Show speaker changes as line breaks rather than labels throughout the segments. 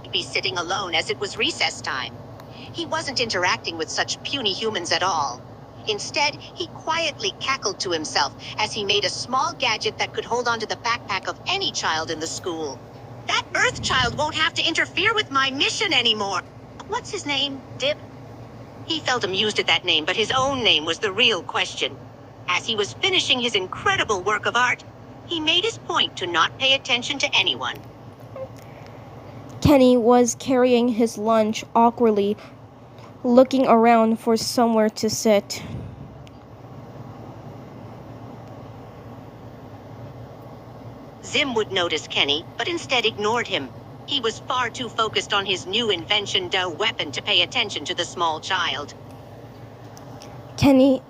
He'd be sitting alone as it was recess time. He wasn't interacting with such puny humans at all. Instead, he quietly cackled to himself as he made a small gadget that could hold onto the backpack of any child in the school. That Earth child won't have to interfere with my mission anymore. What's his name? Dib? He felt amused at that name, but his own name was the real question. As he was finishing his incredible work of art, he made his point to not pay attention to anyone.
Kenny was carrying his lunch awkwardly, looking around for somewhere to sit.
Zim would notice Kenny, but instead ignored him. He was far too focused on his new invention, the weapon, to pay attention to the small child.
Kenny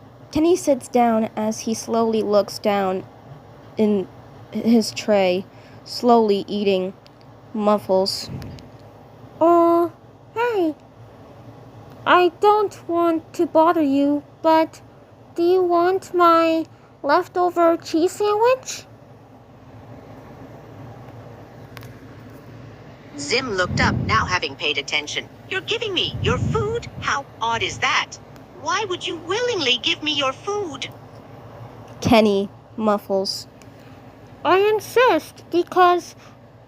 sits down as he slowly looks down in his tray, slowly eating muffles. Oh, hey. I don't want to bother you, but do you want my leftover cheese sandwich?
Zim looked up, now having paid attention. You're giving me your food? How odd is that? Why would you willingly give me your food?
Kenny muffles. I insist because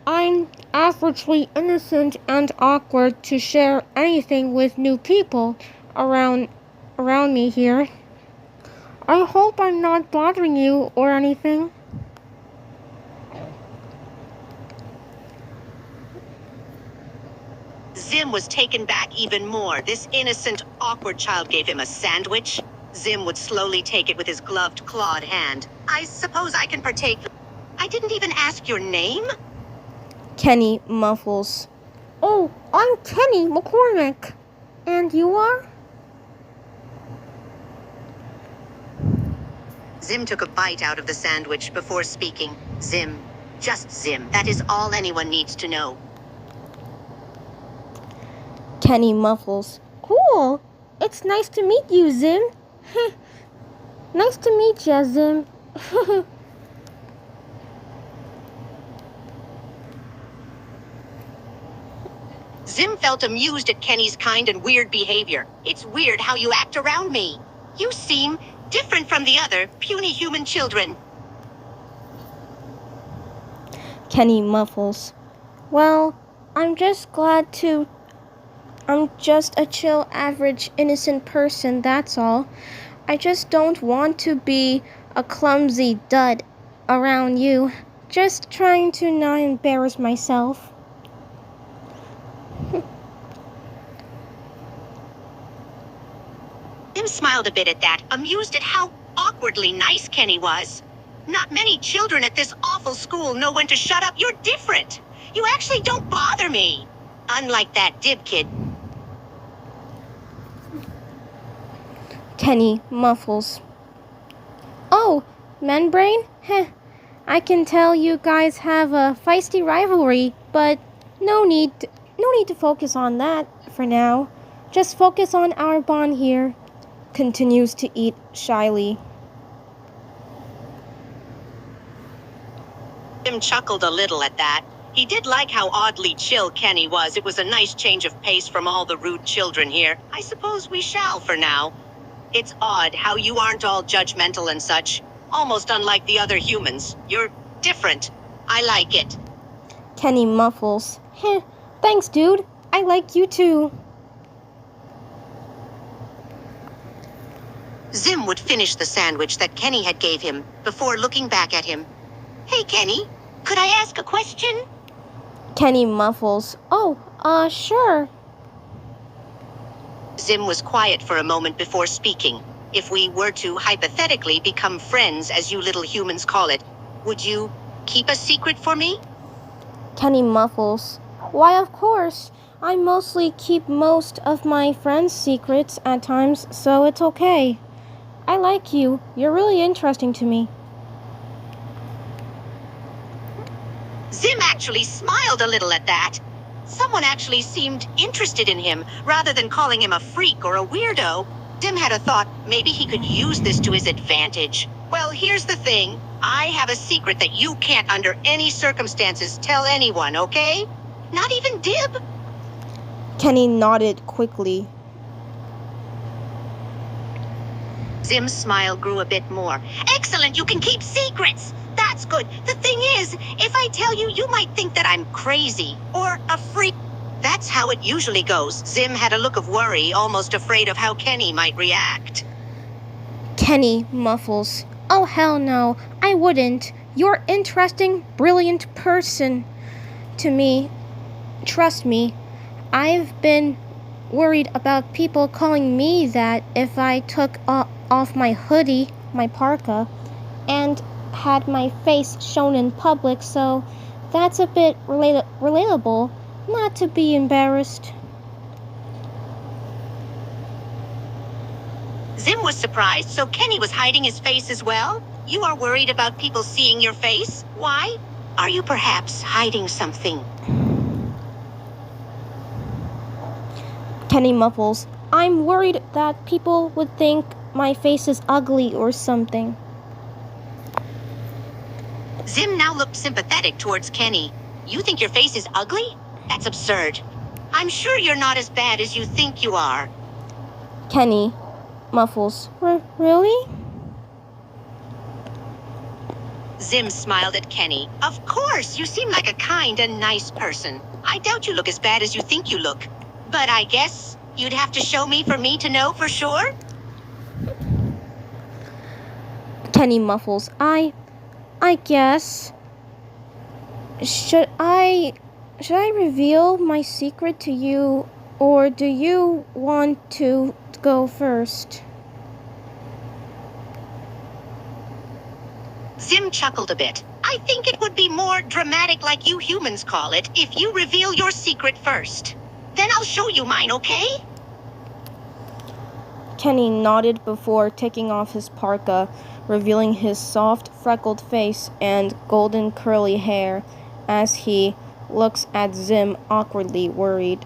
I'm averagely innocent and awkward to share anything with new people around me here. I hope I'm not bothering you or anything.
Zim was taken back even more. This innocent, awkward child gave him a sandwich. Zim would slowly take it with his gloved, clawed hand. I suppose I can partake. I didn't even ask your name?
Kenny muffles. Oh, I'm Kenny McCormick. And you are?
Zim took a bite out of the sandwich before speaking. Zim. Just Zim. That is all anyone needs to know.
Kenny muffles. Cool. It's nice to meet you, Zim. Nice to meet ya, Zim.
Zim felt amused at Kenny's kind and weird behavior. It's weird how you act around me. You seem different from the other puny human children.
Kenny muffles. Well, I'm just a chill, average, innocent person, that's all. I just don't want to be a clumsy dud around you. Just trying to not embarrass myself.
Zim smiled a bit at that, amused at how awkwardly nice Kenny was. Not many children at this awful school know when to shut up. You're different. You actually don't bother me. Unlike that Dib kid.
Kenny muffles. Oh, membrane? Heh. I can tell you guys have a feisty rivalry, but no need to focus on that for now. Just focus on our bond here. Continues to eat shyly.
Jim chuckled a little at that. He did like how oddly chill Kenny was. It was a nice change of pace from all the rude children here. I suppose we shall for now. It's odd how you aren't all judgmental and such. Almost unlike the other humans. You're different. I like it.
Kenny muffles. Heh, thanks, dude. I like you too.
Zim would finish the sandwich that Kenny had gave him before looking back at him. Hey, Kenny, could I ask a question?
Kenny muffles. Oh, sure.
Zim was quiet for a moment before speaking. If we were to hypothetically become friends, as you little humans call it, would you keep a secret for me?
Kenny muffles. Why, of course. I mostly keep most of my friends' secrets at times, so it's okay. I like you. You're really interesting to me.
Zim actually smiled a little at that. Someone actually seemed interested in him, rather than calling him a freak or a weirdo. Zim had a thought, maybe he could use this to his advantage. Well, here's the thing. I have a secret that you can't under any circumstances tell anyone, okay? Not even Dib?
Kenny nodded quickly.
Zim's smile grew a bit more. Excellent, you can keep secrets. That's good. The thing is, if I tell you, you might think that I'm crazy or a freak. That's how it usually goes. Zim had a look of worry, almost afraid of how Kenny might react.
Kenny muffles. Oh, hell no, I wouldn't. You're an interesting, brilliant person to me. Trust me, I've been worried about people calling me that if I took off my hoodie, my parka, and had my face shown in public, so that's a bit relatable, not to be embarrassed.
Zim was surprised, so Kenny was hiding his face as well? You are worried about people seeing your face? Why? Are you perhaps hiding something?
Kenny muffles. I'm worried that people would think my face is ugly or something.
Zim now looked sympathetic towards Kenny. You think your face is ugly? That's absurd. I'm sure you're not as bad as you think you are.
Kenny muffles. Really?
Zim smiled at Kenny. Of course, you seem like a kind and nice person. I doubt you look as bad as you think you look. But I guess you'd have to show me for me to know for sure?
Kenny muffles. I guess. Should I reveal my secret to you, or do you want to go first?
Zim chuckled a bit. I think it would be more dramatic, like you humans call it, if you reveal your secret first. Then I'll show you mine, okay?
Kenny nodded before taking off his parka, revealing his soft, freckled face and golden curly hair as he looks at Zim awkwardly worried.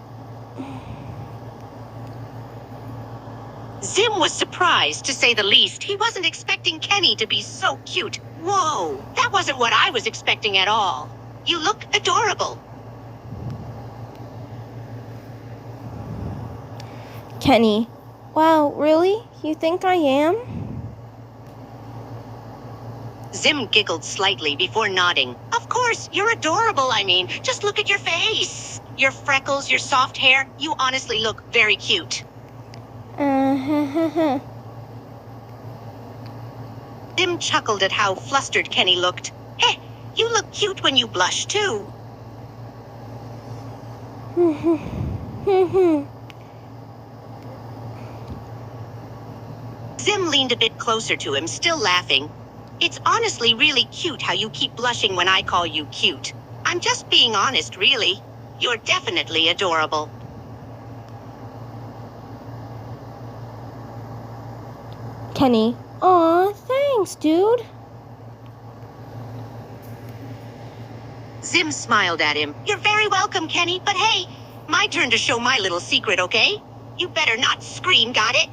Zim was surprised, to say the least. He wasn't expecting Kenny to be so cute. Whoa, that wasn't what I was expecting at all. You look adorable.
Kenny. Wow, really? You think I am?
Zim giggled slightly before nodding. Of course, you're adorable, I mean. Just look at your face. Your freckles, your soft hair. You honestly look very cute. Zim chuckled at how flustered Kenny looked. Heh, you look cute when you blush, too. Zim leaned a bit closer to him, still laughing. It's honestly really cute how you keep blushing when I call you cute. I'm just being honest, really. You're definitely adorable.
Kenny. Aw, thanks, dude.
Zim smiled at him. You're very welcome, Kenny, but hey, my turn to show my little secret, okay? You better not scream, got it?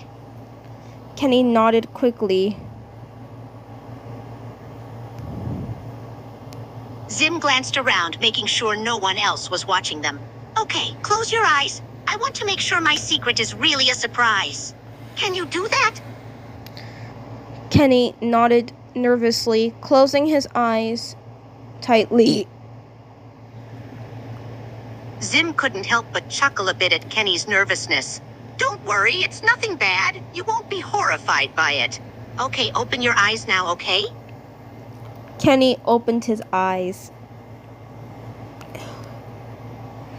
Kenny nodded quickly.
Zim glanced around, making sure no one else was watching them. Okay, close your eyes. I want to make sure my secret is really a surprise. Can you do that?
Kenny nodded nervously, closing his eyes tightly.
Zim couldn't help but chuckle a bit at Kenny's nervousness. Don't worry, it's nothing bad. You won't be horrified by it. Okay, open your eyes now, okay?
Kenny opened his eyes.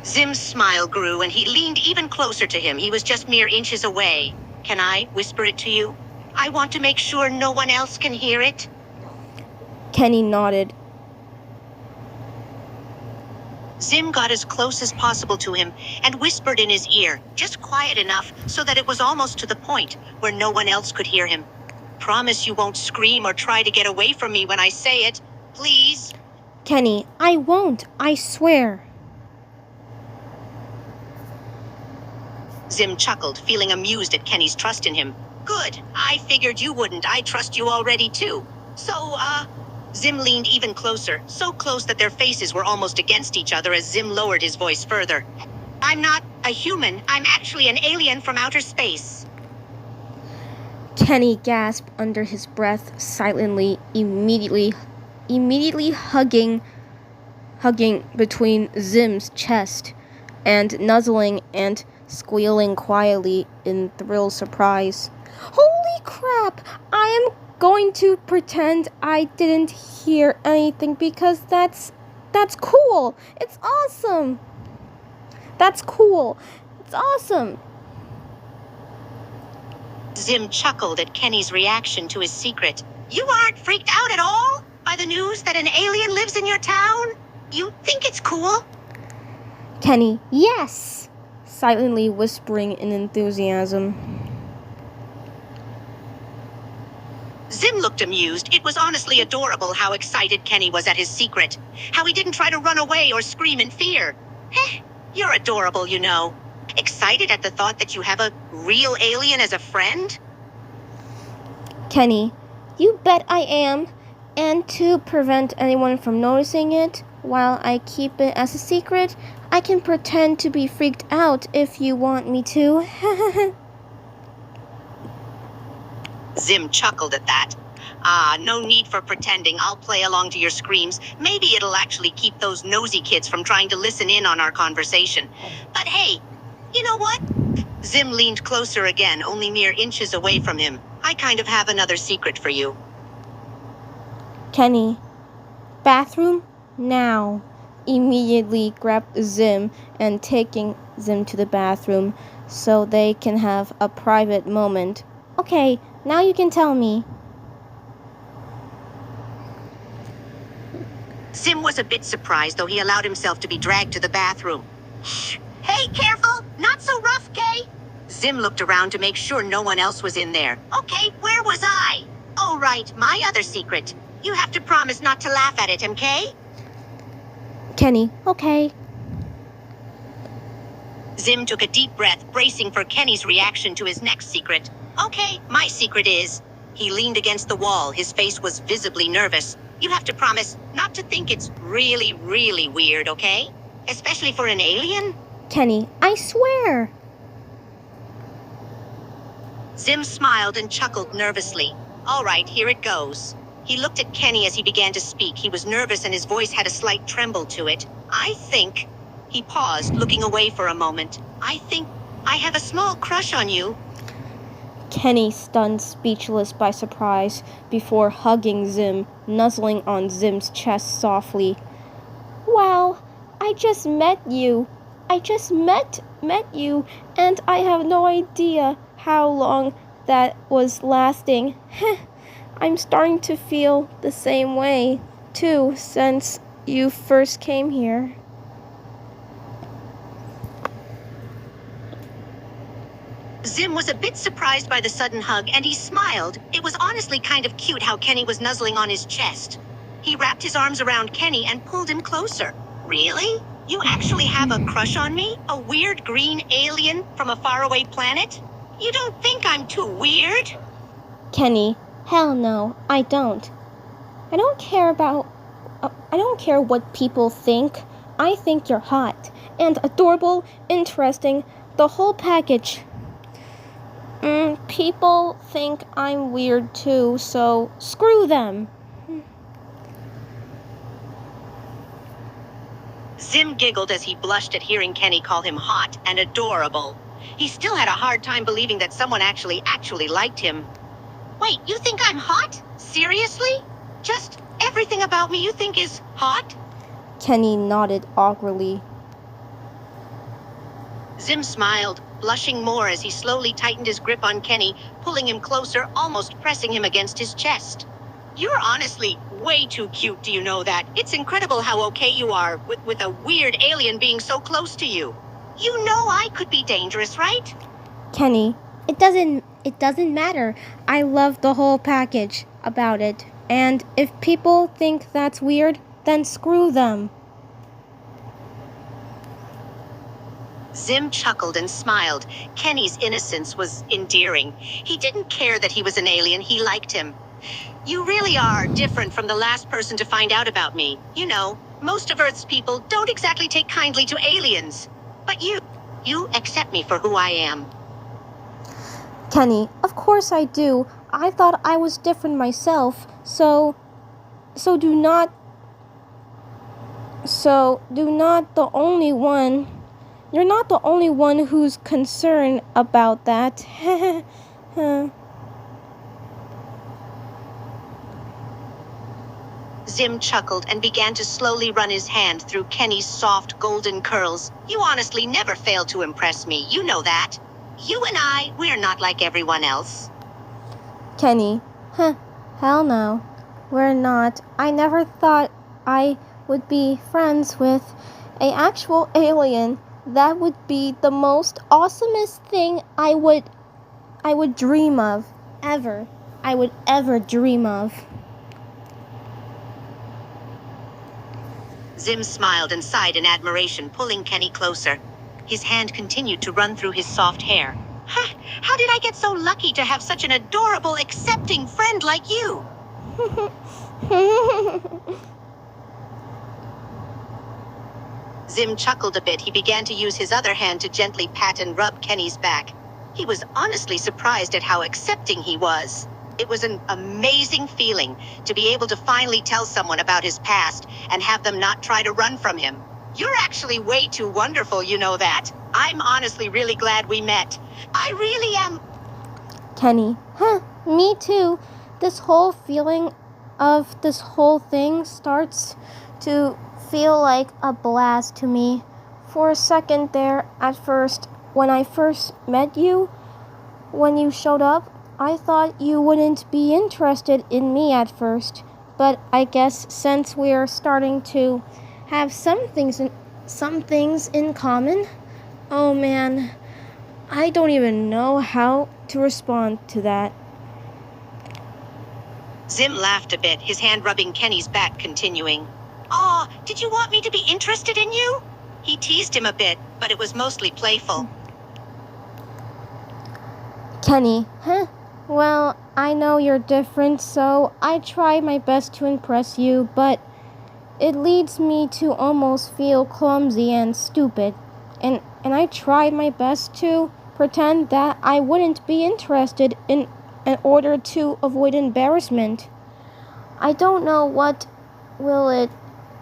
Zim's smile grew and he leaned even closer to him. He was just mere inches away. Can I whisper it to you? I want to make sure no one else can hear it.
Kenny nodded.
Zim got as close as possible to him and whispered in his ear, just quiet enough so that it was almost to the point where no one else could hear him. Promise you won't scream or try to get away from me when I say it, please?
Kenny, I won't, I swear.
Zim chuckled, feeling amused at Kenny's trust in him. Good, I figured you wouldn't. I trust you already too. So, Zim leaned even closer, so close that their faces were almost against each other as Zim lowered his voice further. I'm not a human. I'm actually an alien from outer space.
Kenny gasped under his breath silently, immediately hugging between Zim's chest and nuzzling and squealing quietly in thrilled surprise. Holy crap! I am going to pretend I didn't hear anything because that's cool. It's awesome. That's cool. It's awesome.
Zim chuckled at Kenny's reaction to his secret. You aren't freaked out at all by the news that an alien lives in your town? You think it's cool?
Kenny, yes! Silently whispering in enthusiasm.
Zim looked amused. It was honestly adorable how excited Kenny was at his secret. How he didn't try to run away or scream in fear. You're adorable, you know. Excited at the thought that you have a real alien as a friend?
Kenny, you bet I am. And to prevent anyone from noticing it, while I keep it as a secret, I can pretend to be freaked out if you want me to.
Zim chuckled at that. No need for pretending. I'll play along to your screams. Maybe it'll actually keep those nosy kids from trying to listen in on our conversation. But hey, you know what? Zim leaned closer again, only mere inches away from him. I kind of have another secret for you.
Kenny, bathroom now. Immediately grabbed Zim and taking Zim to the bathroom so they can have a private moment. Okay, now you can tell me.
Zim was a bit surprised, though he allowed himself to be dragged to the bathroom. Shh! Hey, careful! Not so rough, Kay! Zim looked around to make sure no one else was in there. Okay, where was I? Oh, right, my other secret. You have to promise not to laugh at it, MK?
Kenny, okay.
Zim took a deep breath, bracing for Kenny's reaction to his next secret. Okay, my secret is... He leaned against the wall. His face was visibly nervous. You have to promise not to think it's really, really weird, okay? Especially for an alien?
Kenny, I swear.
Zim smiled and chuckled nervously. All right, here it goes. He looked at Kenny as he began to speak. He was nervous and his voice had a slight tremble to it. I think... He paused, looking away for a moment. I think I have a small crush on you.
Kenny stunned speechless by surprise before hugging Zim, nuzzling on Zim's chest softly. Wow, I just met you. I just met you, and I have no idea how long that was lasting. I'm starting to feel the same way, too, since you first came here.
Zim was a bit surprised by the sudden hug, and he smiled. It was honestly kind of cute how Kenny was nuzzling on his chest. He wrapped his arms around Kenny and pulled him closer. Really? You actually have a crush on me? A weird green alien from a faraway planet? You don't think I'm too weird?
Kenny, hell no, I don't. I don't care what people think. I think you're hot and adorable, interesting, the whole package. People think I'm weird too, so screw them.
Zim giggled as he blushed at hearing Kenny call him hot and adorable. He still had a hard time believing that someone actually liked him. Wait, you think I'm hot? Seriously? Just everything about me you think is hot?
Kenny nodded awkwardly.
Zim smiled, blushing more as he slowly tightened his grip on Kenny, pulling him closer, almost pressing him against his chest. You're honestly way too cute, do you know that? It's incredible how okay you are with a weird alien being so close to you. You know I could be dangerous, right?
Kenny, it doesn't matter. I love the whole package about it. And if people think that's weird, then screw them.
Zim chuckled and smiled. Kenny's innocence was endearing. He didn't care that he was an alien. He liked him. You really are different from the last person to find out about me. You know, most of Earth's people don't exactly take kindly to aliens. But you accept me for who I am.
Kenny, of course I do. I thought I was different myself, so do not the only one. You're not the only one who's concerned about that.
Zim chuckled and began to slowly run his hand through Kenny's soft golden curls. You honestly never fail to impress me, you know that. You and we're not like everyone else.
Kenny, hell no. We're not. I never thought I would be friends with an actual alien. That would be the most awesomest thing I would dream of. Ever. I would ever dream of.
Zim smiled and sighed in admiration, pulling Kenny closer. His hand continued to run through his soft hair. How did I get so lucky to have such an adorable, accepting friend like you? Zim chuckled a bit. He began to use his other hand to gently pat and rub Kenny's back. He was honestly surprised at how accepting he was. It was an amazing feeling to be able to finally tell someone about his past and have them not try to run from him. You're actually way too wonderful, you know that. I'm honestly really glad we met. I really am.
Kenny, me too. This whole feeling of this whole thing starts to feel like a blast to me. For a second there, at first, when I first met you, when you showed up, I thought you wouldn't be interested in me at first. But I guess since we're starting to have some things in common, oh man, I don't even know how to respond to that.
Zim laughed a bit, his hand rubbing Kenny's back, continuing. Aw, did you want me to be interested in you? He teased him a bit, but it was mostly playful.
Kenny, well, I know you're different, so I try my best to impress you, but it leads me to almost feel clumsy and stupid. And I tried my best to pretend that I wouldn't be interested in order to avoid embarrassment. I don't know what will it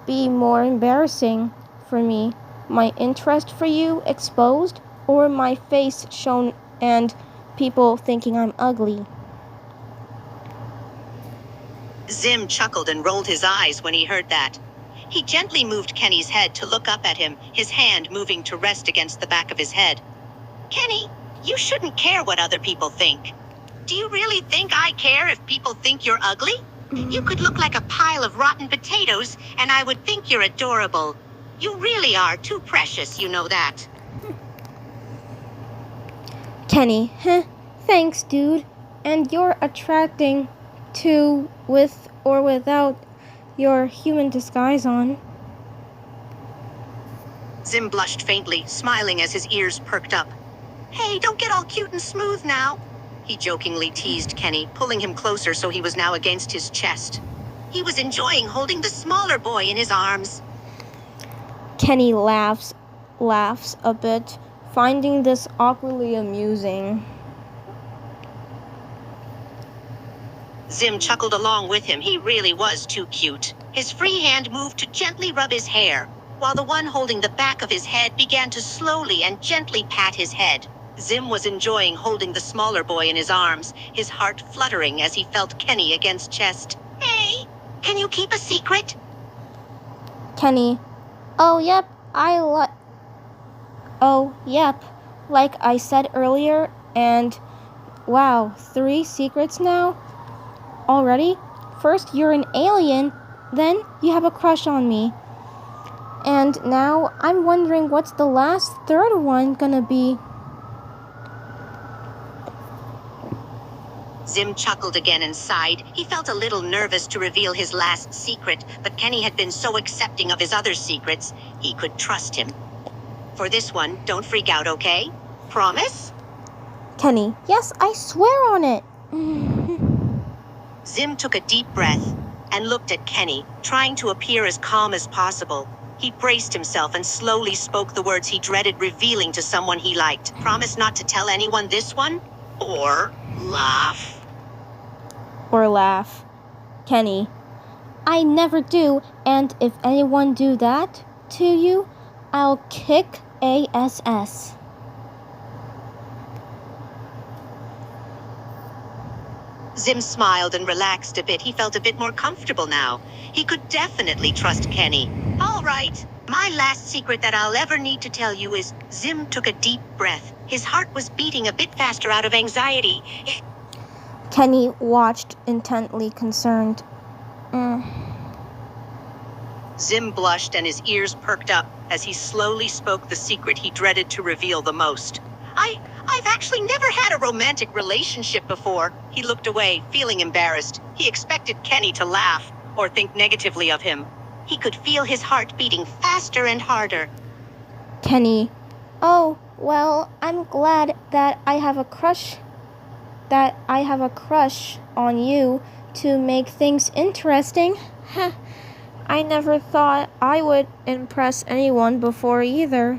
be more embarrassing for me, my interest for you exposed, or my face shown and people thinking I'm ugly.
Zim chuckled and rolled his eyes when he heard that. He gently moved Kenny's head to look up at him, his hand moving to rest against the back of his head. Kenny, you shouldn't care what other people think. Do you really think I care if people think you're ugly? You could look like a pile of rotten potatoes, and I would think you're adorable. You really are too precious, you know that.
Kenny, thanks, dude. And you're attracting too, with or without your human disguise on.
Zim blushed faintly, smiling as his ears perked up. Hey, don't get all cute and smooth now. He jokingly teased Kenny, pulling him closer so he was now against his chest. He was enjoying holding the smaller boy in his arms.
Kenny laughs a bit, finding this awkwardly amusing.
Zim chuckled along with him. He really was too cute. His free hand moved to gently rub his hair, while the one holding the back of his head began to slowly and gently pat his head. Zim was enjoying holding the smaller boy in his arms, his heart fluttering as he felt Kenny against chest. Hey, can you keep a secret?
Kenny, oh yep, like I said earlier, and wow, 3 secrets now? Already? First you're an alien, then you have a crush on me. And now I'm wondering what's the last third one gonna be.
Zim chuckled again and sighed. He felt a little nervous to reveal his last secret, but Kenny had been so accepting of his other secrets, he could trust him. For this one, don't freak out, okay? Promise?
Kenny, yes, I swear on it.
Zim took a deep breath and looked at Kenny, trying to appear as calm as possible. He braced himself and slowly spoke the words he dreaded revealing to someone he liked. Promise not to tell anyone this one? Or laugh.
Or laugh. Kenny, I never do, and if anyone do that to you, I'll kick ass.
Zim smiled and relaxed a bit. He felt a bit more comfortable now. He could definitely trust Kenny. All right. My last secret that I'll ever need to tell you is Zim took a deep breath. His heart was beating a bit faster out of anxiety.
Kenny watched intently concerned.
Zim blushed and his ears perked up as he slowly spoke the secret he dreaded to reveal the most. I've actually never had a romantic relationship before. He looked away, feeling embarrassed. He expected Kenny to laugh or think negatively of him. He could feel his heart beating faster and harder.
Kenny, oh, well, I'm glad that I have a crush on you to make things interesting. I never thought I would impress anyone before either.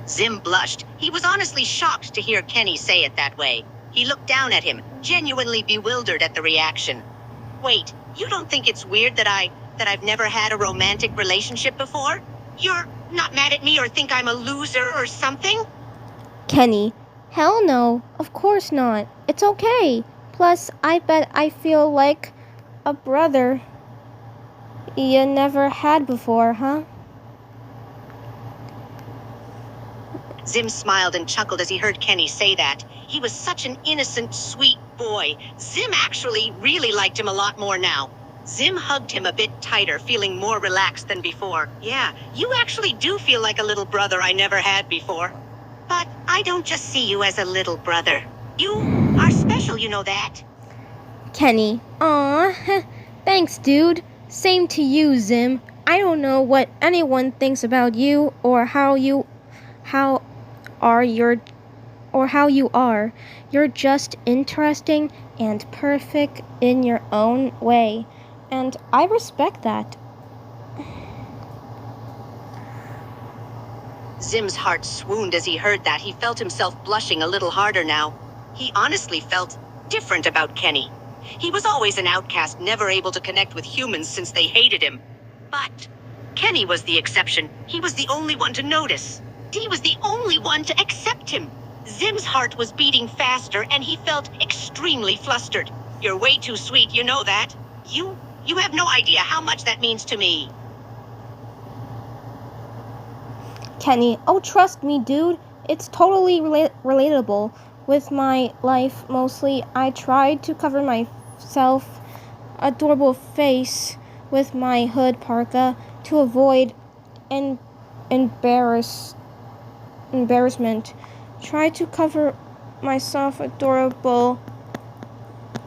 Zim blushed. He was honestly shocked to hear Kenny say it that way. He looked down at him, genuinely bewildered at the reaction. Wait, you don't think it's weird that I've never had a romantic relationship before? You're not mad at me or think I'm a loser or something?
Kenny, hell no, of course not. It's okay. Plus, I bet I feel like a brother you never had before, huh?
Zim smiled and chuckled as he heard Kenny say that. He was such an innocent, sweet boy. Zim actually really liked him a lot more now. Zim hugged him a bit tighter, feeling more relaxed than before. Yeah, you actually do feel like a little brother I never had before. But I don't just see you as a little brother. You are special, you know that.
Kenny, aw, thanks, dude. Same to you, Zim. I don't know what anyone thinks about you or how you are. You're just interesting and perfect in your own way, and I respect that.
Zim's heart swooned as he heard that. He felt himself blushing a little harder now. He honestly felt different about Kenny. He was always an outcast, never able to connect with humans since they hated him. But Kenny was the exception. He was the only one to notice. He was the only one to accept him. Zim's heart was beating faster and he felt extremely flustered. You're way too sweet, you know that. You have no idea how much that means to me.
Kenny, oh, trust me, dude. It's totally relatable. With my life, mostly, I tried to cover myself adorable face with my hood parka to avoid embarrassment. Tried to cover myself adorable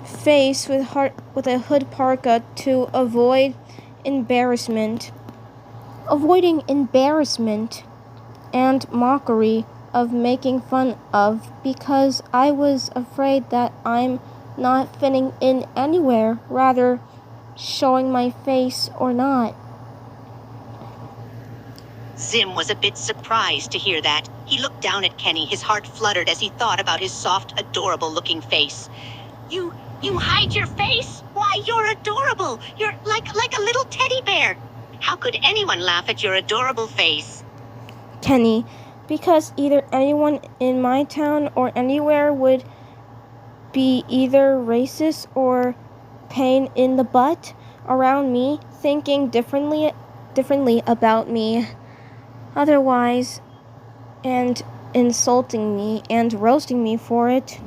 face with a hood parka to avoid embarrassment. Avoiding embarrassment and mockery of making fun of because I was afraid that I'm not fitting in anywhere, rather showing my face or not.
Zim was a bit surprised to hear that. He looked down at Kenny, his heart fluttered as he thought about his soft, adorable-looking face. You hide your face? Why, you're adorable. You're like a little teddy bear. How could anyone laugh at your adorable face?
Kenny, because either anyone in my town or anywhere would be either racist or pain in the butt around me, thinking differently about me, otherwise, and insulting me and roasting me for it.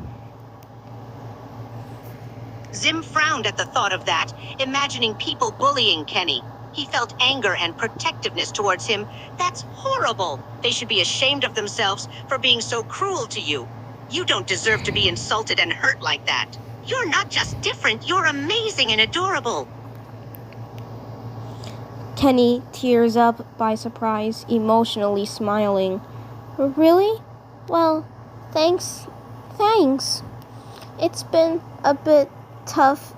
Zim frowned at the thought of that, imagining people bullying Kenny. He felt anger and protectiveness towards him. That's horrible. They should be ashamed of themselves for being so cruel to you. You don't deserve to be insulted and hurt like that. You're not just different, you're amazing and adorable.
Kenny tears up by surprise, emotionally smiling. Really? Well, thanks. It's been a bit tough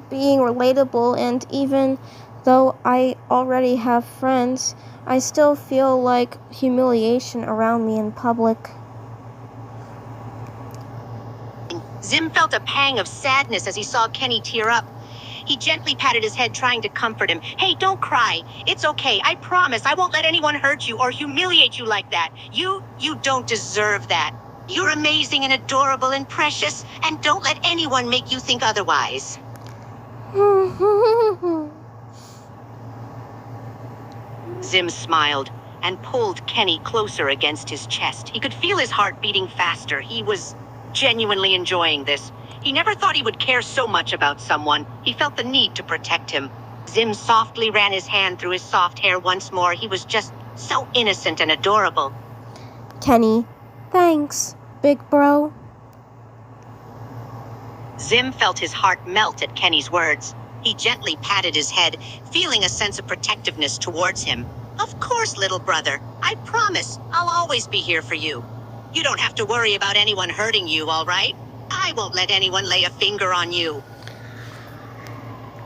being relatable, and even though I already have friends, I still feel like humiliation around me in public.
Zim felt a pang of sadness as he saw Kenny tear up. He gently patted his head, trying to comfort him. Hey, don't cry. It's okay. I promise I won't let anyone hurt you or humiliate you like that. You don't deserve that. You're amazing and adorable and precious, and don't let anyone make you think otherwise. Zim smiled and pulled Kenny closer against his chest. He could feel his heart beating faster. He was genuinely enjoying this. He never thought he would care so much about someone. He felt the need to protect him. Zim softly ran his hand through his soft hair once more. He was just so innocent and adorable.
Kenny, thanks, big bro.
Zim felt his heart melt at Kenny's words. He gently patted his head, feeling a sense of protectiveness towards him. Of course, little brother. I promise I'll always be here for you. You don't have to worry about anyone hurting you, all right? I won't let anyone lay a finger on you.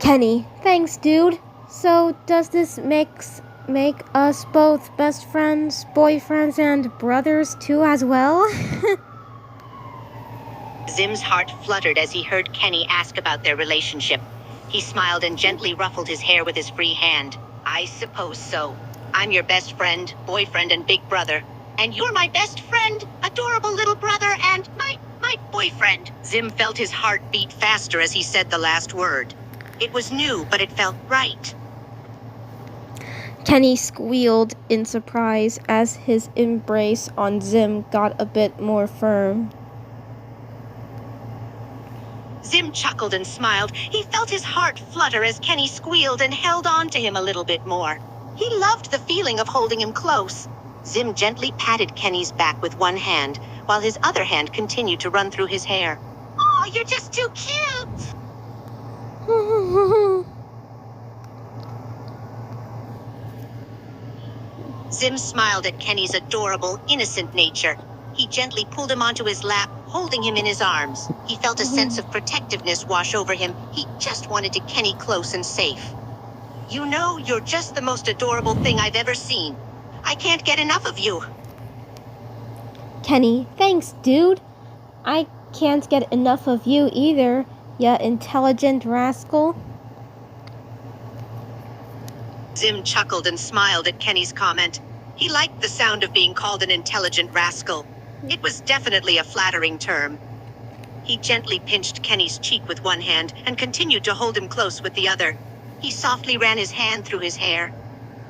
Kenny, thanks, dude. So, does this make us both best friends, boyfriends, and brothers too as well?
Zim's heart fluttered as he heard Kenny ask about their relationship. He smiled and gently ruffled his hair with his free hand. I suppose so. I'm your best friend, boyfriend, and big brother. And you're my best friend, adorable little brother, and my boyfriend. Zim felt his heart beat faster as he said the last word. It was new, but it felt right.
Kenny squealed in surprise as his embrace on Zim got a bit more firm.
Zim chuckled and smiled. He felt his heart flutter as Kenny squealed and held on to him a little bit more. He loved the feeling of holding him close. Zim gently patted Kenny's back with one hand, while his other hand continued to run through his hair. Oh, you're just too cute! Zim smiled at Kenny's adorable, innocent nature. He gently pulled him onto his lap, holding him in his arms. He felt a sense of protectiveness wash over him. He just wanted to Kenny close and safe. You know, you're just the most adorable thing I've ever seen. I can't get enough of you.
Kenny, thanks, dude. I can't get enough of you either, ya intelligent rascal.
Zim chuckled and smiled at Kenny's comment. He liked the sound of being called an intelligent rascal. It was definitely a flattering term. He gently pinched Kenny's cheek with one hand and continued to hold him close with the other. He softly ran his hand through his hair.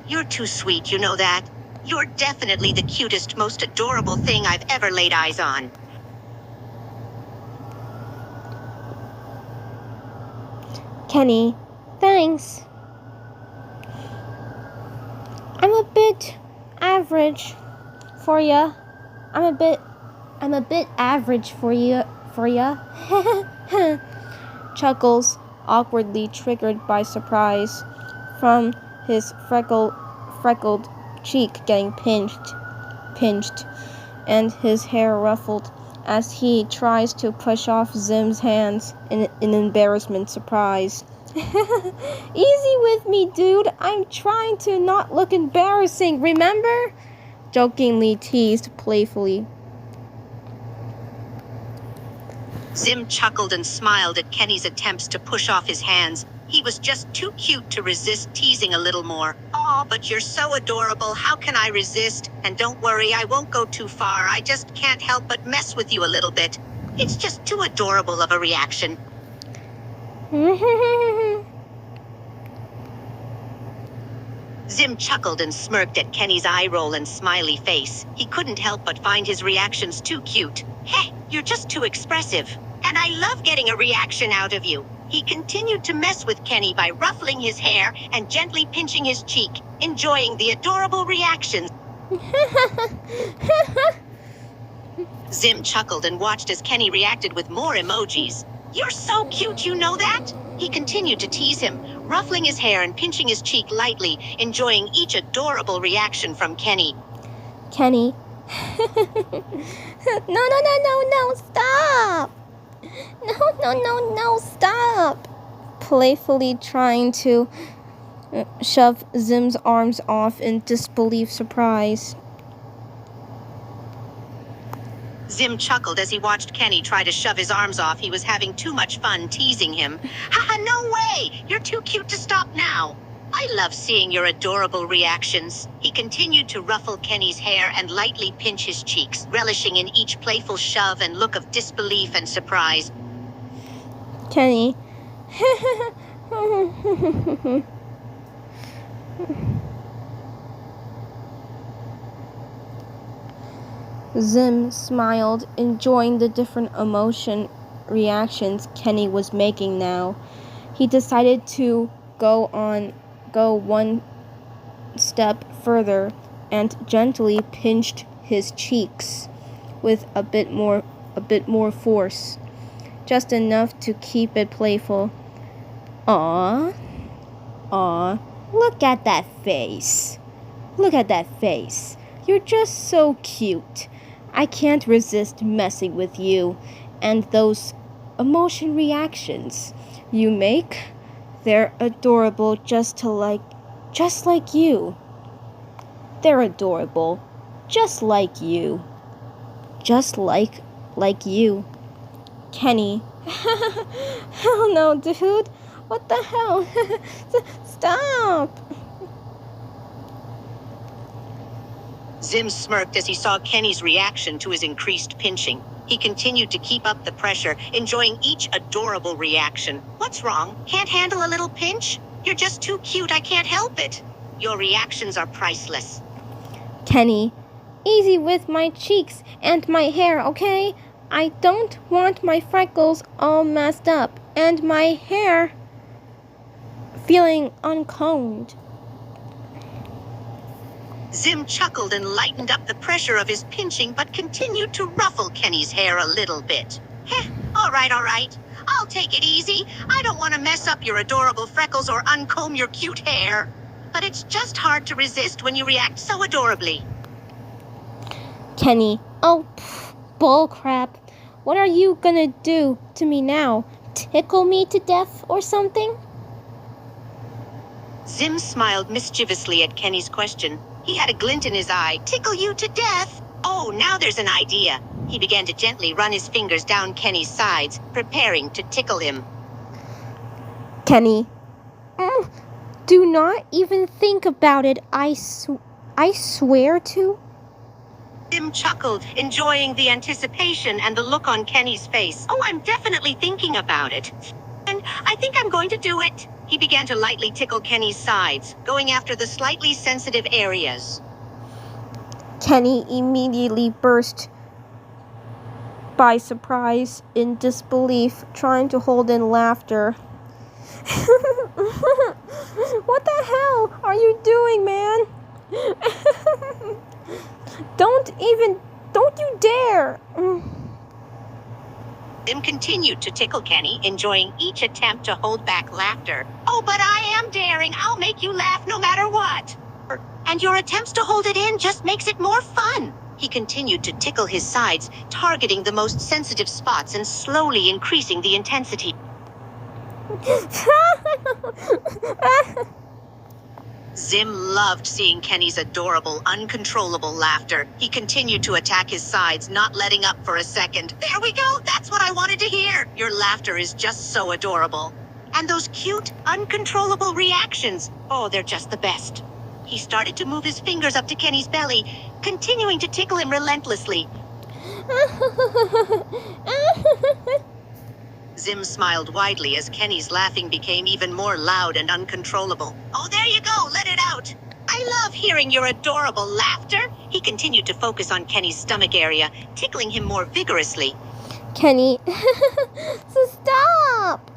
You're too sweet, you know that? You're definitely the cutest, most adorable thing I've ever laid eyes on.
Kenny, thanks. I'm a bit average for ya. I'm a bit average for ya. Chuckles, awkwardly triggered by surprise from his freckled cheek getting pinched, and his hair ruffled as he tries to push off Zim's hands in embarrassment surprise. Easy with me, dude. I'm trying to not look embarrassing, remember? Jokingly teased playfully.
Zim chuckled and smiled at Kenny's attempts to push off his hands. He was just too cute to resist teasing a little more. Aw, but you're so adorable. How can I resist? And don't worry, I won't go too far. I just can't help but mess with you a little bit. It's just too adorable of a reaction. Zim chuckled and smirked at Kenny's eye roll and smiley face. He couldn't help but find his reactions too cute. Hey, you're just too expressive. And I love getting a reaction out of you. He continued to mess with Kenny by ruffling his hair and gently pinching his cheek, enjoying the adorable reactions. Zim chuckled and watched as Kenny reacted with more emojis. You're so cute, you know that? He continued to tease him, ruffling his hair and pinching his cheek lightly, enjoying each adorable reaction from Kenny.
Kenny. No, stop! No, stop! Playfully trying to shove Zim's arms off in disbelief surprise.
Zim chuckled as he watched Kenny try to shove his arms off. He was having too much fun teasing him. Haha, no way! You're too cute to stop now. I love seeing your adorable reactions. He continued to ruffle Kenny's hair and lightly pinch his cheeks, relishing in each playful shove and look of disbelief and surprise.
Kenny. Zim smiled, enjoying the different emotion reactions Kenny was making now. He decided to go one step further and gently pinched his cheeks with a bit more force, just enough to keep it playful. Aw, look at that face. Look at that face. You're just so cute. I can't resist messing with you, and those emotion reactions you make, they're adorable just like you. They're adorable just like you. Just like you. Kenny. Hell no, dude. What the hell? Stop.
Zim smirked as he saw Kenny's reaction to his increased pinching. He continued to keep up the pressure, enjoying each adorable reaction. What's wrong? Can't handle a little pinch? You're just too cute, I can't help it. Your reactions are priceless.
Kenny, easy with my cheeks and my hair, okay? I don't want my freckles all messed up and my hair feeling uncombed.
Zim chuckled and lightened up the pressure of his pinching, but continued to ruffle Kenny's hair a little bit. Heh, all right. I'll take it easy. I don't want to mess up your adorable freckles or uncomb your cute hair. But it's just hard to resist when you react so adorably.
Kenny, oh, bull crap. What are you gonna do to me now? Tickle me to death or something?
Zim smiled mischievously at Kenny's question. He had a glint in his eye. Tickle you to death? Oh, now there's an idea. He began to gently run his fingers down Kenny's sides, preparing to tickle him.
Kenny, do not even think about it. I swear to.
Zim chuckled, enjoying the anticipation and the look on Kenny's face. Oh, I'm definitely thinking about it. And I think I'm going to do it. He began to lightly tickle Kenny's sides, going after the slightly sensitive areas.
Kenny immediately burst by surprise, in disbelief, trying to hold in laughter. What the hell are you doing, man? Don't you dare!
Zim continued to tickle Kenny, enjoying each attempt to hold back laughter. Oh, but I am daring. I'll make you laugh no matter what. And your attempts to hold it in just makes it more fun. He continued to tickle his sides, targeting the most sensitive spots and slowly increasing the intensity. Zim loved seeing Kenny's adorable, uncontrollable laughter. He continued to attack his sides, not letting up for a second. There we go! That's what I wanted to hear! Your laughter is just so adorable. And those cute, uncontrollable reactions. Oh, they're just the best. He started to move his fingers up to Kenny's belly, continuing to tickle him relentlessly. Zim smiled widely as Kenny's laughing became even more loud and uncontrollable. Oh, there you go, let it out. I love hearing your adorable laughter. He continued to focus on Kenny's stomach area, tickling him more vigorously.
Kenny, so stop!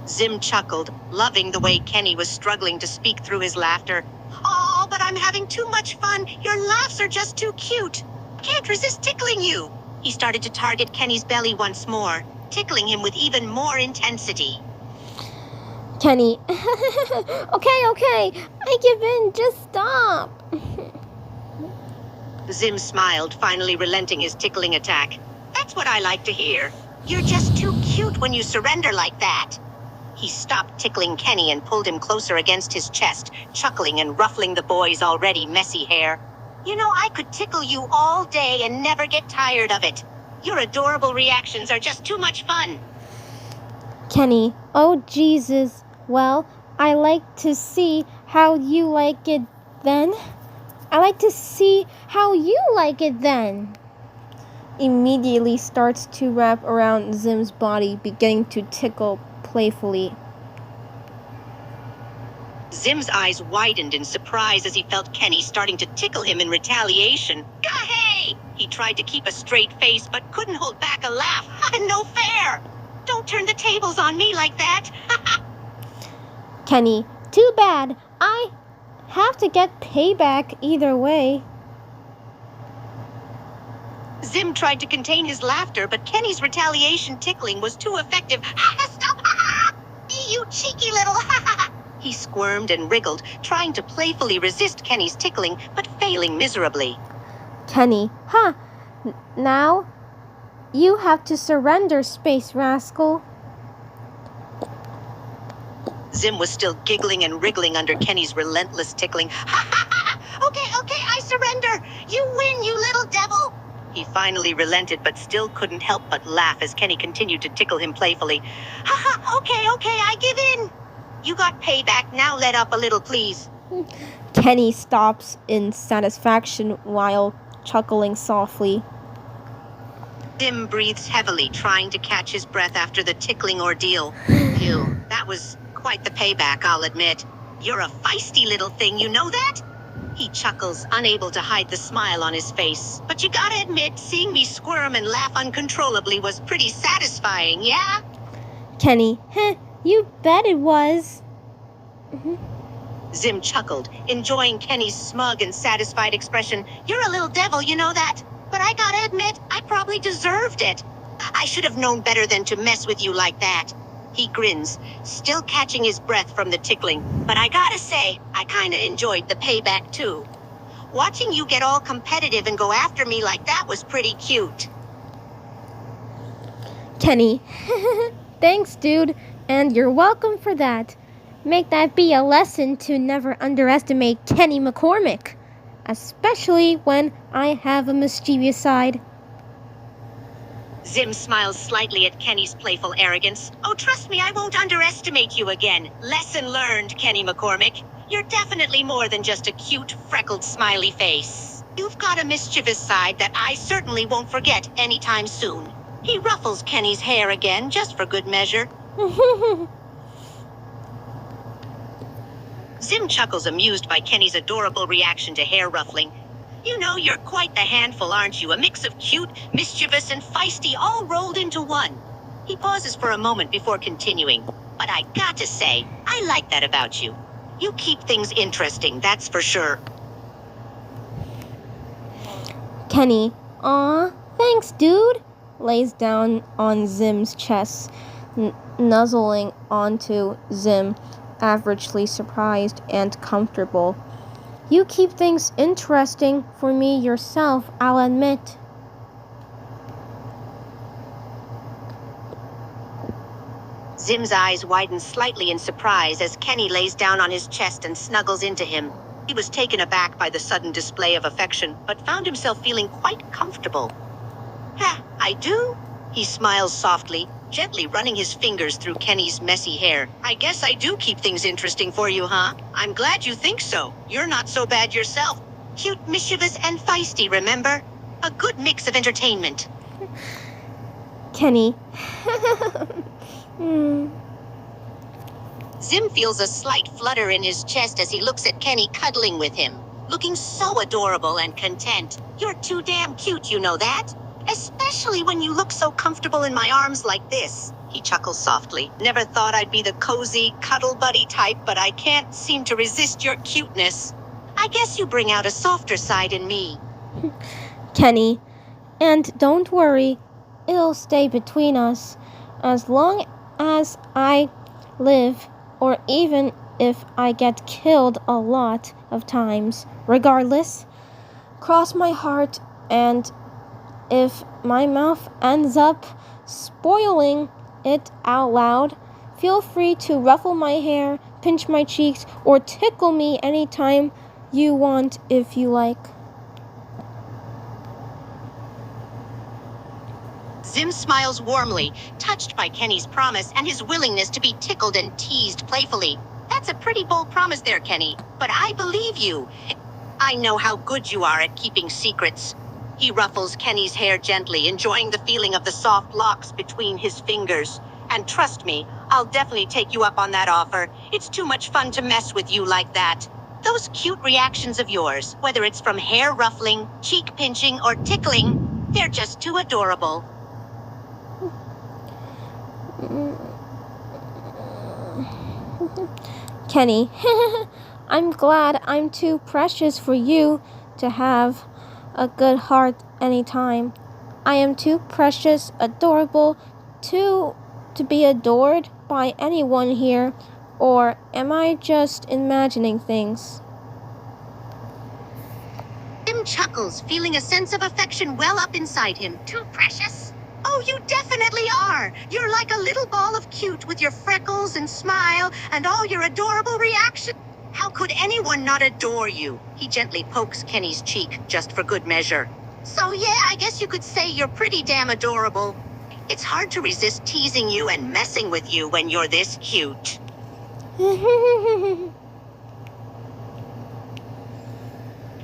Zim chuckled, loving the way Kenny was struggling to speak through his laughter. Oh, but I'm having too much fun. Your laughs are just too cute. Can't resist tickling you. He started to target Kenny's belly once more, tickling him with even more intensity.
Kenny, okay, I give in, just stop.
Zim smiled, finally relenting his tickling attack. That's what I like to hear. You're just too cute when you surrender like that. He stopped tickling Kenny and pulled him closer against his chest, chuckling and ruffling the boy's already messy hair. You know, I could tickle you all day and never get tired of it. Your adorable reactions are just too much fun.
Kenny, oh Jesus. Well, I like to see how you like it then. I like to see how you like it then. Immediately starts to wrap around Zim's body, beginning to tickle playfully.
Zim's eyes widened in surprise as he felt Kenny starting to tickle him in retaliation. Hey! He tried to keep a straight face but couldn't hold back a laugh. No fair! Don't turn the tables on me like that.
Kenny, too bad. I have to get payback either way.
Zim tried to contain his laughter, but Kenny's retaliation tickling was too effective. Stop! You cheeky little... He squirmed and wriggled, trying to playfully resist Kenny's tickling, but failing miserably.
Kenny, now you have to surrender, space rascal.
Zim was still giggling and wriggling under Kenny's relentless tickling. Okay, I surrender. You win, you little devil. He finally relented, but still couldn't help but laugh as Kenny continued to tickle him playfully. Okay, I give in. You got payback, now let up a little, please.
Kenny stops in satisfaction while chuckling softly.
Zim breathes heavily, trying to catch his breath after the tickling ordeal. Phew, that was quite the payback, I'll admit. You're a feisty little thing, you know that? He chuckles, unable to hide the smile on his face. But you gotta admit, seeing me squirm and laugh uncontrollably was pretty satisfying, yeah?
Kenny, you bet it was.
Zim chuckled, enjoying Kenny's smug and satisfied expression. You're a little devil, you know that? But I gotta admit, I probably deserved it. I should have known better than to mess with you like that. He grins, still catching his breath from the tickling. But I gotta say, I kinda enjoyed the payback too. Watching you get all competitive and go after me like that was pretty cute.
Kenny, thanks, dude, and you're welcome for that. Make that be a lesson to never underestimate Kenny McCormick, especially when I have a mischievous side.
Zim smiles slightly at Kenny's playful arrogance. Oh, trust me, I won't underestimate you again. Lesson learned, Kenny McCormick. You're definitely more than just a cute, freckled, smiley face. You've got a mischievous side that I certainly won't forget anytime soon. He ruffles Kenny's hair again, just for good measure. Zim chuckles, amused by Kenny's adorable reaction to hair ruffling. You know, you're quite the handful, aren't you? A mix of cute, mischievous, and feisty all rolled into one. He pauses for a moment before continuing. But I got to say, I like that about you. You keep things interesting, that's for sure.
Kenny, aw, thanks, dude, lays down on Zim's chest, nuzzling onto Zim, averagely surprised and comfortable. You keep things interesting for me yourself, I'll admit.
Zim's eyes widen slightly in surprise as Kenny lays down on his chest and snuggles into him. He was taken aback by the sudden display of affection, but found himself feeling quite comfortable. I do? He smiles softly, gently running his fingers through Kenny's messy hair. I guess I do keep things interesting for you, huh? I'm glad you think so. You're not so bad yourself. Cute, mischievous, and feisty, remember? A good mix of entertainment.
Kenny.
Zim feels a slight flutter in his chest as he looks at Kenny cuddling with him, looking so adorable and content. You're too damn cute, you know that? Especially when you look so comfortable in my arms like this. He chuckles softly. Never thought I'd be the cozy, cuddle buddy type, but I can't seem to resist your cuteness. I guess you bring out a softer side in me.
Kenny, and don't worry, it'll stay between us. As long as I live, or even if I get killed a lot of times, regardless, cross my heart and if my mouth ends up spoiling it out loud, feel free to ruffle my hair, pinch my cheeks, or tickle me anytime you want if you like.
Zim smiles warmly, touched by Kenny's promise and his willingness to be tickled and teased playfully. That's a pretty bold promise there, Kenny, but I believe you. I know how good you are at keeping secrets. He ruffles Kenny's hair gently, enjoying the feeling of the soft locks between his fingers. And trust me, I'll definitely take you up on that offer. It's too much fun to mess with you like that. Those cute reactions of yours, whether it's from hair ruffling, cheek pinching, or tickling, they're just too adorable.
Kenny, I'm glad I'm too precious for you to have a good heart anytime. I am too precious, adorable, to be adored by anyone here, or am I just imagining things?
Tim chuckles, feeling a sense of affection well up inside him. Too precious? Oh, you definitely are. You're like a little ball of cute with your freckles and smile and all your adorable reactions. How could anyone not adore you? He gently pokes Kenny's cheek, just for good measure. So yeah, I guess you could say you're pretty damn adorable. It's hard to resist teasing you and messing with you when you're this cute.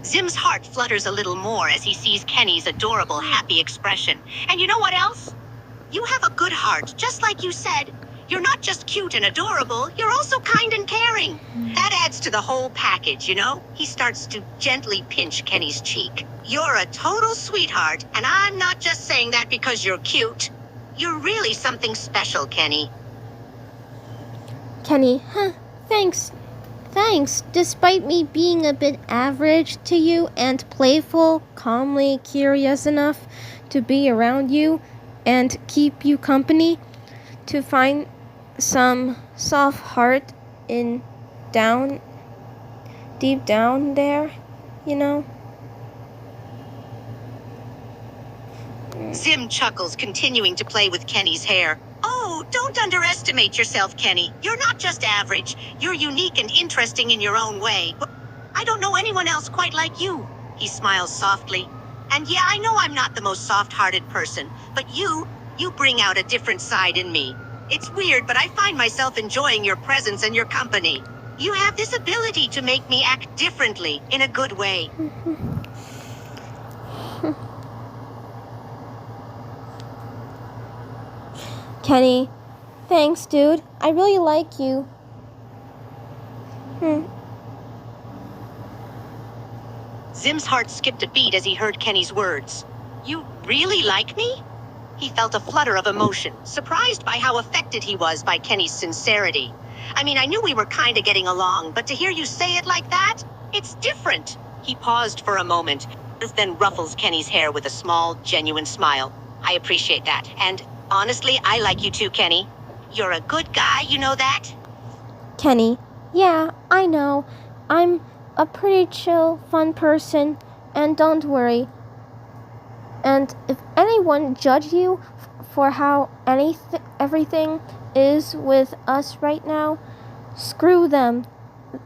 Zim's heart flutters a little more as he sees Kenny's adorable, happy expression. And you know what else? You have a good heart, just like you said. You're not just cute and adorable, you're also kind and caring. That adds to the whole package, you know? He starts to gently pinch Kenny's cheek. You're a total sweetheart, and I'm not just saying that because you're cute. You're really something special, Kenny.
Kenny, thanks. Thanks. Despite me being a bit average to you and playful, calmly curious enough to be around you and keep you company, to find some soft heart deep down there, you know?
Zim chuckles, continuing to play with Kenny's hair. Oh, don't underestimate yourself, Kenny. You're not just average. You're unique and interesting in your own way. I don't know anyone else quite like you. He smiles softly. And yeah, I know I'm not the most soft-hearted person, but you bring out a different side in me. It's weird, but I find myself enjoying your presence and your company. You have this ability to make me act differently, in a good way.
Kenny, thanks, dude. I really like you.
Zim's heart skipped a beat as he heard Kenny's words. You really like me? He felt a flutter of emotion, surprised by how affected he was by Kenny's sincerity. I mean, I knew we were kinda getting along, but to hear you say it like that, it's different. He paused for a moment, then ruffles Kenny's hair with a small, genuine smile. I appreciate that, and honestly, I like you too, Kenny. You're a good guy, you know that?
Kenny, yeah, I know. I'm a pretty chill, fun person, and don't worry. And if anyone judge you for how everything is with us right now, screw them.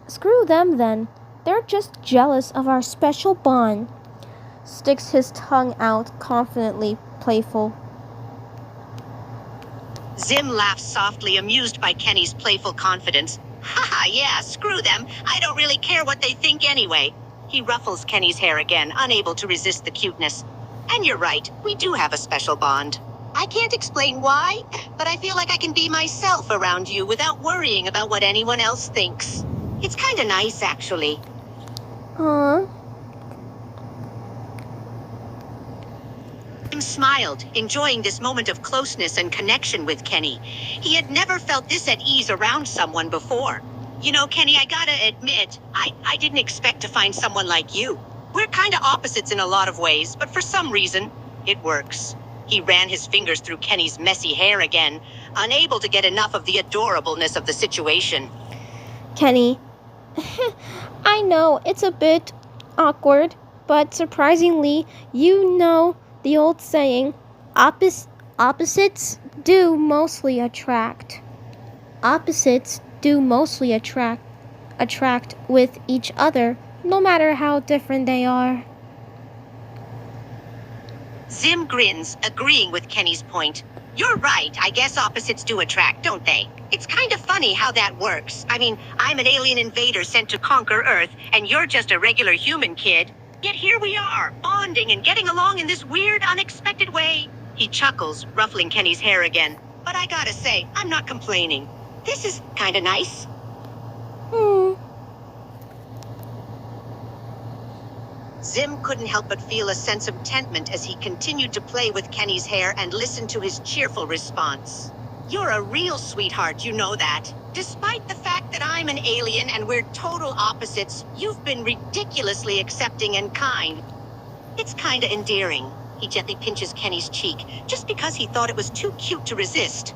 Screw them then. They're just jealous of our special bond. Sticks his tongue out, confidently playful.
Zim laughs softly, amused by Kenny's playful confidence. Haha, yeah, screw them. I don't really care what they think anyway. He ruffles Kenny's hair again, unable to resist the cuteness. And you're right, we do have a special bond. I can't explain why, but I feel like I can be myself around you without worrying about what anyone else thinks. It's kinda nice, actually.
Aww.
Zim smiled, enjoying this moment of closeness and connection with Kenny. He had never felt this at ease around someone before. You know, Kenny, I gotta admit, I didn't expect to find someone like you. We're kinda opposites in a lot of ways, but for some reason, it works. He ran his fingers through Kenny's messy hair again, unable to get enough of the adorableness of the situation.
Kenny, I know it's a bit awkward, but surprisingly, you know The old saying, opposites do mostly attract. Opposites do mostly attract with each other, no matter how different they are.
Zim grins, agreeing with Kenny's point. You're right, I guess opposites do attract, don't they? It's kind of funny how that works. I mean, I'm an alien invader sent to conquer Earth, and you're just a regular human kid. Yet here we are, bonding and getting along in this weird, unexpected way. He chuckles, ruffling Kenny's hair again. But I gotta say, I'm not complaining. This is kinda nice. Zim couldn't help but feel a sense of contentment as he continued to play with Kenny's hair and listen to his cheerful response. You're a real sweetheart, you know that. Despite the fact that I'm an alien and we're total opposites, you've been ridiculously accepting and kind. It's kinda endearing. He gently pinches Kenny's cheek, just because he thought it was too cute to resist.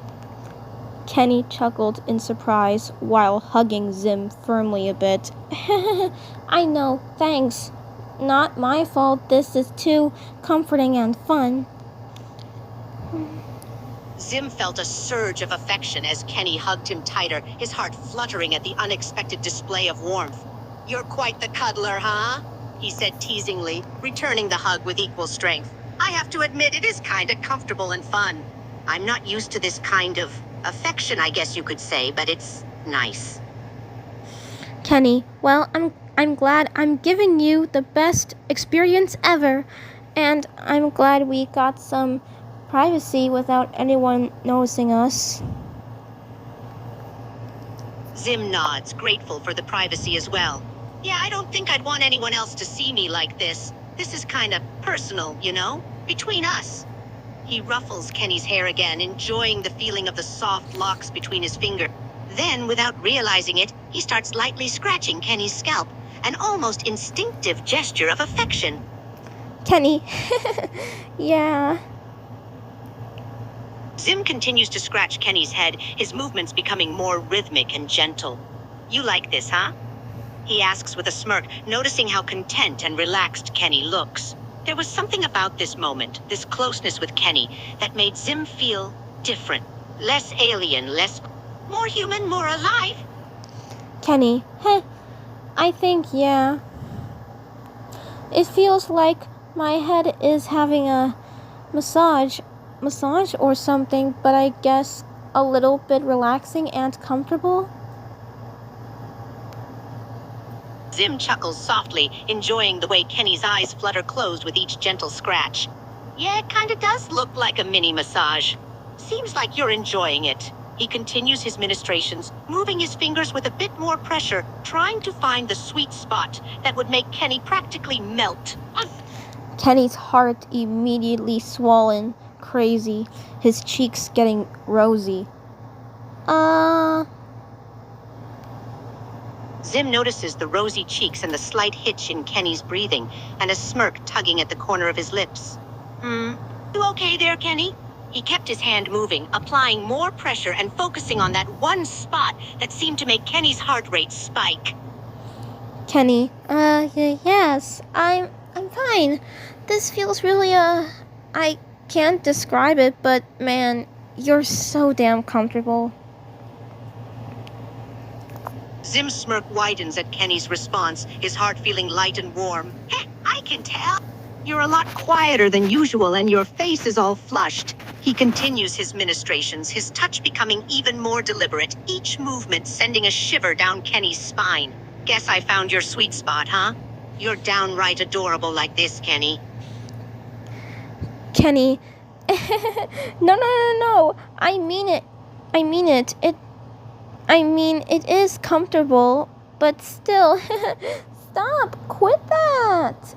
Kenny chuckled in surprise while hugging Zim firmly a bit. I know, thanks. Not my fault, this is too comforting and fun.
Zim felt a surge of affection as Kenny hugged him tighter, his heart fluttering at the unexpected display of warmth. You're quite the cuddler, huh? He said teasingly, returning the hug with equal strength. I have to admit, it is kinda comfortable and fun. I'm not used to this kind of affection, I guess you could say, but it's nice.
Kenny, well, I'm glad I'm giving you the best experience ever, and I'm glad we got some privacy without anyone noticing us.
Zim nods, grateful for the privacy as well. Yeah, I don't think I'd want anyone else to see me like this. This is kinda personal, you know? Between us. He ruffles Kenny's hair again, enjoying the feeling of the soft locks between his fingers. Then, without realizing it, he starts lightly scratching Kenny's scalp, an almost instinctive gesture of affection.
Kenny, yeah.
Zim continues to scratch Kenny's head, his movements becoming more rhythmic and gentle. You like this, huh? He asks with a smirk, noticing how content and relaxed Kenny looks. There was something about this moment, this closeness with Kenny, that made Zim feel different. Less alien, more human, more alive.
Kenny, I think, yeah. It feels like my head is having a massage or something, but I guess a little bit relaxing and comfortable.
Zim chuckles softly, enjoying the way Kenny's eyes flutter closed with each gentle scratch. Yeah, it kinda does look like a mini massage. Seems like you're enjoying it. He continues his ministrations, moving his fingers with a bit more pressure, trying to find the sweet spot that would make Kenny practically melt.
Kenny's heart immediately swollen, crazy, his cheeks getting rosy.
Zim notices the rosy cheeks and the slight hitch in Kenny's breathing, and a smirk tugging at the corner of his lips. You okay there, Kenny? He kept his hand moving, applying more pressure and focusing on that one spot that seemed to make Kenny's heart rate spike.
Kenny, yes, I'm fine. This feels really, I can't describe it, but man, you're so damn comfortable.
Zim's smirk widens at Kenny's response, his heart feeling light and warm. I can tell. You're a lot quieter than usual and your face is all flushed. He continues his ministrations, his touch becoming even more deliberate, each movement sending a shiver down Kenny's spine. Guess I found your sweet spot, huh? You're downright adorable like this, Kenny.
Kenny, no. I mean it. It is comfortable, but still, stop, quit that.